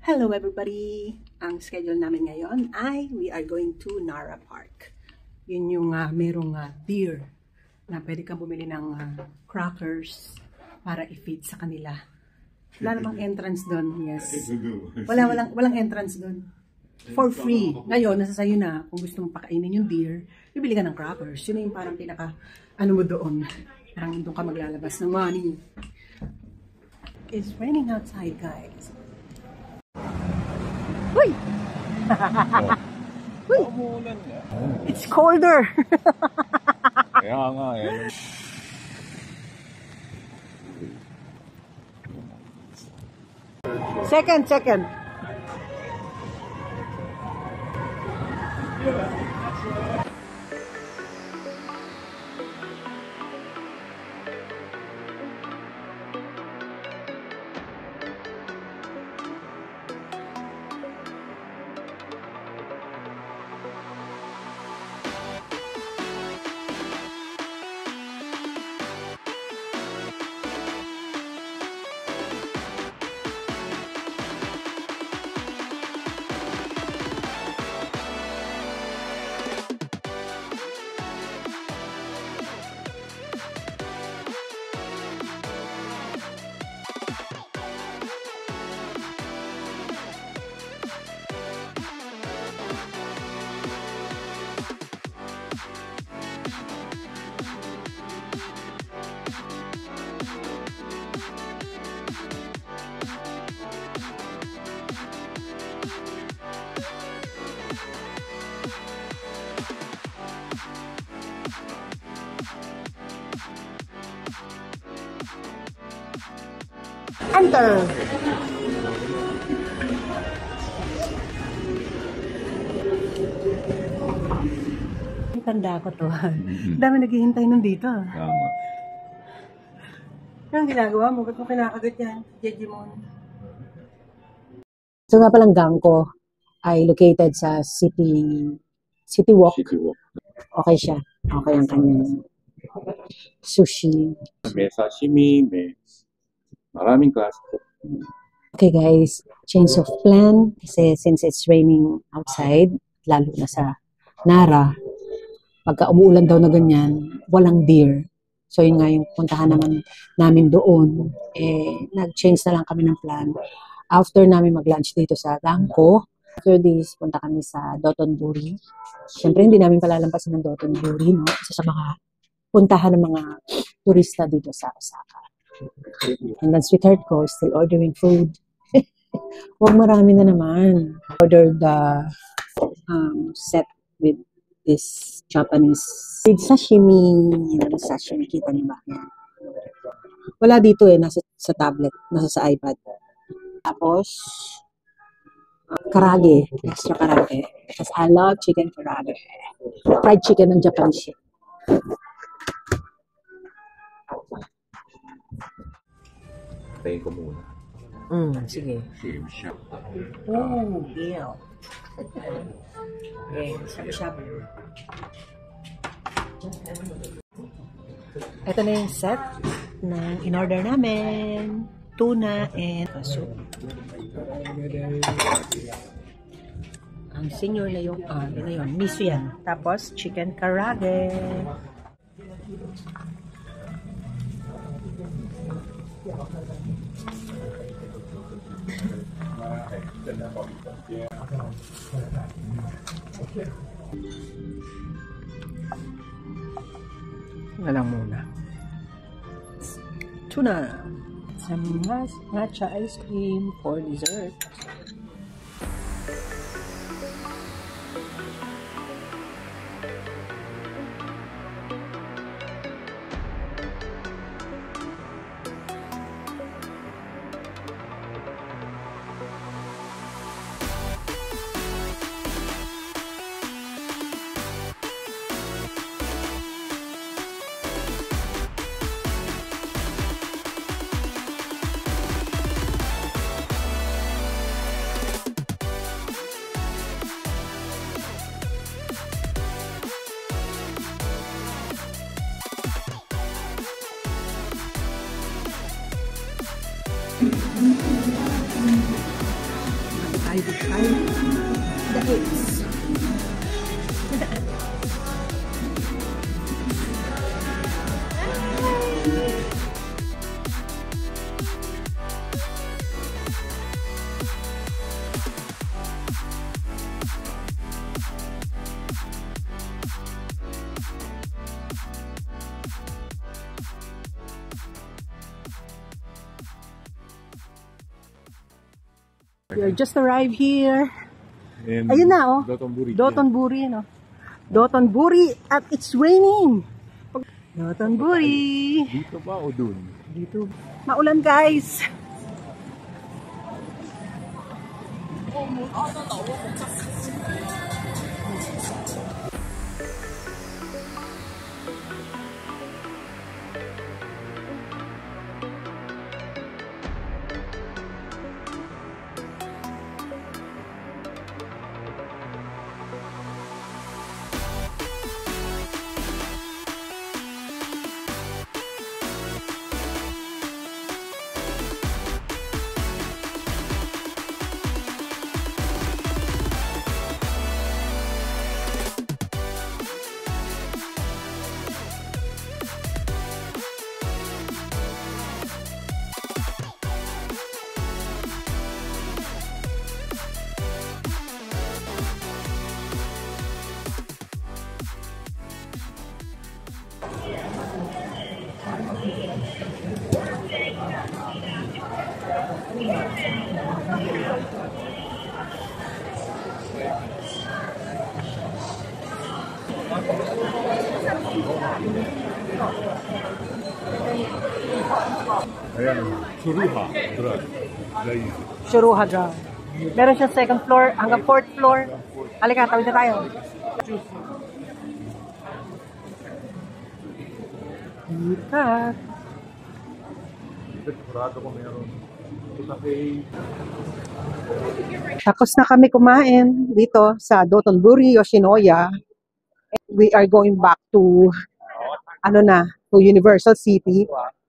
Hello everybody! Ang schedule namin ngayon ay we are going to Nara Park. Yun yung merong beer na pwede kang bumili ng crackers para i-feed sa kanila. Wala namang entrance doon, yes. Walang entrance doon. For free. Ngayon, nasa sayo na kung gusto mong pakainin yung beer, bibili ka ng crackers. Yun na yung parang pinaka, mo doon. Parang doon ka maglalabas ng money. It's raining outside, guys. Uy! Uy! It's colder! Kaya nga, eh. Second. Enter! Tanda ko to. Dami naghihintay nandito. Tama. Anong ginagawa mo? Ba't mo kinakagat yan? Jejimon. So nga palang Gangko ay located sa City Walk. Okay siya. Okay ang kanyang sushi. May sashimi, may maraming klase. Okay guys, change of plan. Kasi since it's raining outside, lalo na sa Nara, pagka umuulan daw na ganyan, walang beer. So yun nga yung puntahan namin doon. Nag-change na lang kami ng plan. After namin mag-lunch dito sa Gangko, after this, punta kami sa Dotonbori. Siyempre, hindi namin palalampasin ng Dotonbori, no? Isa sa mga puntahan ng mga turista dito sa Osaka. And then sweetheart ko, still ordering food. Huwag marami na naman. Order the set with this Japanese sashimi. Sashimi, kita niyo ba? Yan. Wala dito nasa sa tablet, nasa sa iPad. Tapos, karage, extra karage. Because I love chicken karage. Fried chicken ng Japanese. Tayin ko muna. Sige. Shame siya. Oh, deal. Okay, sabi-sabi. Ito na yung set ng in-order namin. Tuna and soup. Ang senior na yung, yun na yun, miso yan. Tapos, chicken karage. Nga lang muna. Tuna. Some matcha ice cream for dessert. I will try the eggs. We just arrived here. Ayun na, oh. Dotonbori. Dotonbori, no? Dotonbori at it's raining. Dotonbori. Dito ba o dun? Dito. Maulan, guys. Ayan, Suruha Drive. Shuruha Drive. Meron siya second floor hanggang fourth floor. Halika, tawid na tayo. Dito. Sigurado ko meron. Okay. Tapos na kami kumain dito sa Dotonbori, Yoshinoya. We are going back to to Universal City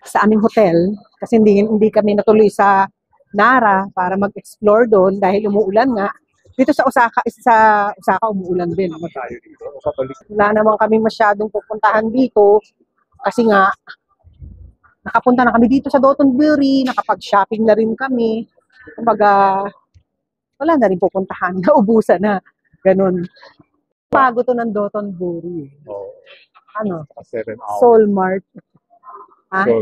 sa aming hotel kasi hindi kami natuloy sa Nara para mag-explore doon dahil umuulan nga. Dito sa Osaka umuulan din. Tayo dito. Wala naman kami masyadong pupuntahan dito kasi nga nakapunta na kami dito sa Dotonbori, nakapag-shopping na rin kami. Kumbaga, wala na rin pupuntahan. Naubusan na. Ganun. Bago to ng Dotonbori. Oh. Ano? 7 hours. Soul Mart. Ha? So,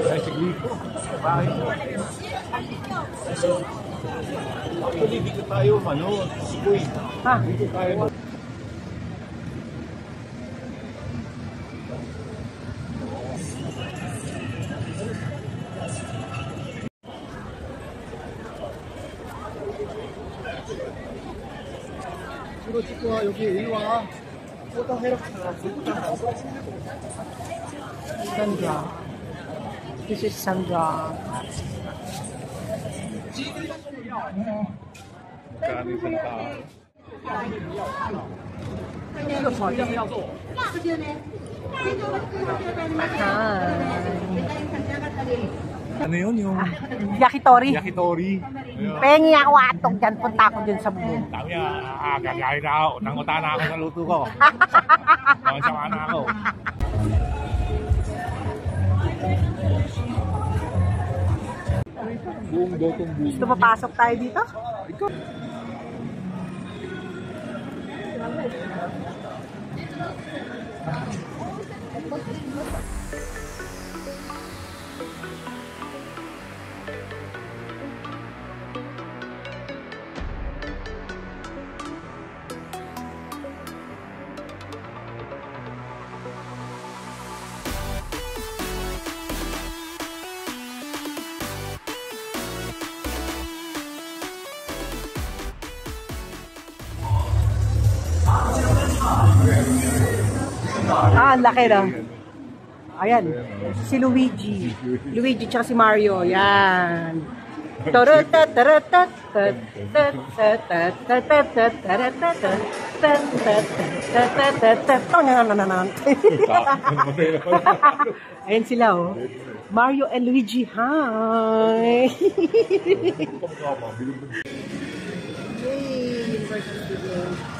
ay, sige po. Bahay po. Actually, dito tayo, Sikoy. Ha? Dito tayo. 찍고 여기 일로 와. 포토 해라. Sandra. This is Sandra. Kami sa tao. Ano yun yung Yakitori. yakitori? Pengi ako atog dyan. Punta ako dyan sa buong. Kami gagawin na ako. Utang-utang na ako sa luto ko. Sama na ako. Buong dotong buong. Gusto mapasok tayo dito? Ang laki na. Ayan. Si Luigi. Luigi tsaka si Mario. Yan. Ayan sila, oh. Mario and Luigi, hi! Yay! University Studios.